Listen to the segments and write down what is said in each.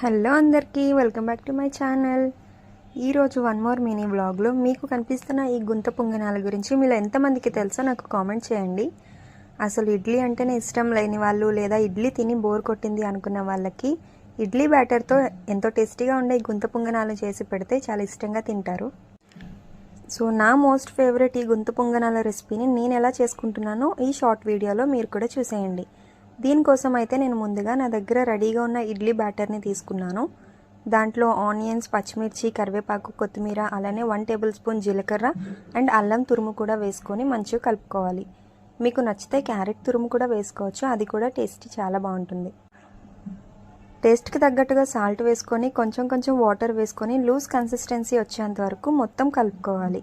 Hello అందరికీ welcome back to my channel. ఈరోజు one more mini వ్లాగ్లో మీకు కనిపిస్తున్న ఈ గుంత పొంగనాల గురించి మీలో ఎంతమందికి తెలుసో నాకు కామెంట్ చేయండి. అసలు ఇడ్లీ అంటేనే ఇష్టం లేని వాళ్ళు లేదా ఇడ్లీ తిని బోర్ కొట్టింది అనుకున్న వాళ్ళకి ఇడ్లీ బ్యాటర్తో ఎంతో టేస్టీగా ఉండే ఈ గుంత పొంగనాలు చేసి పెడితే చాలా ఇష్టంగా తింటారు. సో నా మోస్ట్ ఫేవరెట్ ఈ గుంత పొంగనాల రెసిపీని నేను ఎలా చేసుకుంటున్నానో ఈ షార్ట్ వీడియోలో మీరు కూడా చూసేయండి. దీనికోసం అయితే నేను ముందుగా నా దగ్గర రెడీగా ఉన్న ఇడ్లీ బ్యాటర్ని తీసుకున్నాను. దాంట్లో ఆనియన్స్, పచ్చిమిర్చి, కరివేపాకు, కొత్తిమీర, అలానే 1 టేబుల్ స్పూన్ జీలకర్ర అండ్ అల్లం తురుము కూడా వేసుకొని మంచిగా కలుపుకోవాలి. మీకు నచ్చితే క్యారెట్ తురుము కూడా వేసుకోవచ్చు, అది కూడా టేస్ట్ చాలా బాగుంటుంది. టేస్ట్కి తగ్గట్టుగా సాల్ట్ వేసుకొని కొంచెం వాటర్ వేసుకొని లూజ్ కన్సిస్టెన్సీ వచ్చేంత వరకు మొత్తం కలుపుకోవాలి.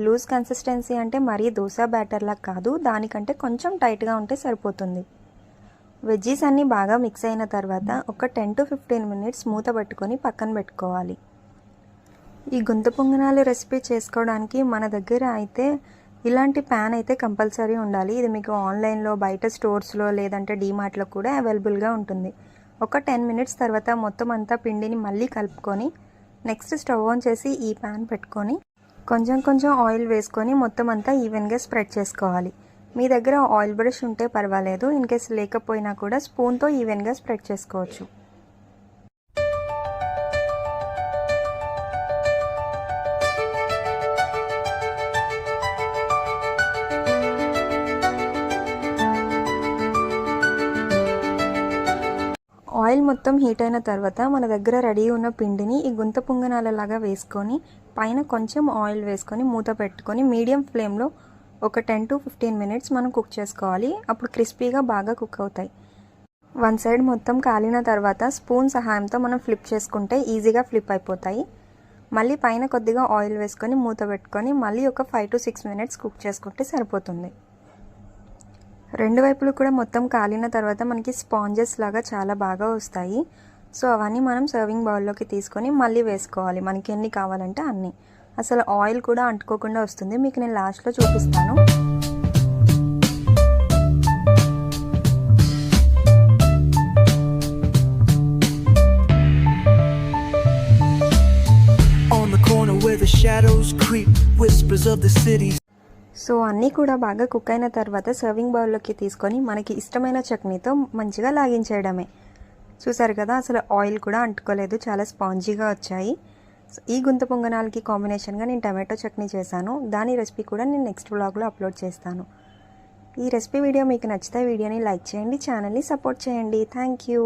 లూజ్ కన్సిస్టెన్సీ అంటే మరీ దోశ బ్యాటర్లా కాదు, దానికంటే కొంచెం టైట్గా ఉంటే సరిపోతుంది. వెజ్జీస్ అన్నీ బాగా మిక్స్ అయిన తర్వాత ఒక 10 to 15 మినిట్స్ మూత పెట్టుకొని పక్కన పెట్టుకోవాలి. ఈ గుంత పొంగనాలు రెసిపీ చేసుకోవడానికి మన దగ్గర అయితే ఇలాంటి ప్యాన్ అయితే కంపల్సరీ ఉండాలి. ఇది మీకు ఆన్లైన్లో, బయట స్టోర్స్లో లేదంటే డీమార్ట్లో కూడా అవైలబుల్గా ఉంటుంది. ఒక 10 మినిట్స్ తర్వాత మొత్తం అంతా పిండిని మళ్ళీ కలుపుకొని నెక్స్ట్ స్టవ్ ఆన్ చేసి ఈ ప్యాన్ పెట్టుకొని కొంచెం ఆయిల్ వేసుకొని మొత్తం అంతా ఈవెన్గా స్ప్రెడ్ చేసుకోవాలి. మీ దగ్గర ఆయిల్ బ్రష్ ఉంటే పర్వాలేదు, ఇన్ కేస్ లేకపోయినా కూడా స్పూన్తో ఈవెన్గా స్ప్రెడ్ చేసుకోవచ్చు. ఆయిల్ మొత్తం హీట్ అయిన తర్వాత మన దగ్గర రెడీ ఉన్న పిండిని ఈ గుంత పొంగనాలలాగా వేసుకొని పైన కొంచెం ఆయిల్ వేసుకొని మూత పెట్టుకొని మీడియం ఫ్లేమ్లో ఒక 10 to 15 మినిట్స్ మనం కుక్ చేసుకోవాలి. అప్పుడు క్రిస్పీగా బాగా కుక్ అవుతాయి. వన్ సైడ్ మొత్తం కాలిన తర్వాత స్పూన్ సహాయంతో మనం ఫ్లిప్ చేసుకుంటే ఈజీగా ఫ్లిప్ అయిపోతాయి. మళ్ళీ పైన కొద్దిగా ఆయిల్ వేసుకొని మూత పెట్టుకొని మళ్ళీ ఒక 5 to 6 మినిట్స్ కుక్ చేసుకుంటే సరిపోతుంది. రెండు వైపులు కూడా మొత్తం కాలిన తర్వాత మనకి స్పాంజెస్ లాగా చాలా బాగా వస్తాయి. సో అవన్నీ మనం సర్వింగ్ బౌల్లోకి తీసుకొని మళ్ళీ వేసుకోవాలి, మనకి ఎన్ని కావాలంటే అన్నీ. అసలు ఆయిల్ కూడా అంటుకోకుండా వస్తుంది, మీకు నేను లాస్ట్లో చూపిస్తాను. సో అన్నీ కూడా బాగా కుక్ అయిన తర్వాత సర్వింగ్ బౌల్లోకి తీసుకొని మనకి ఇష్టమైన చట్నీతో మంచిగా లాగించేయడమే. చూసారు కదా, అసలు ఆయిల్ కూడా అంటుకోలేదు, చాలా స్పాంజీగా వచ్చాయి. ఈ గుంత పొంగనాలకి కాంబినేషన్గా నేను టమాటో చట్నీ చేశాను. దాని రెసిపీ కూడా నేను నెక్స్ట్ వ్లాగ్లో అప్లోడ్ చేస్తాను. ఈ రెసిపీ వీడియో మీకు నచ్చితే వీడియోని లైక్ చేయండి, ఛానల్ని సపోర్ట్ చేయండి. Thank you.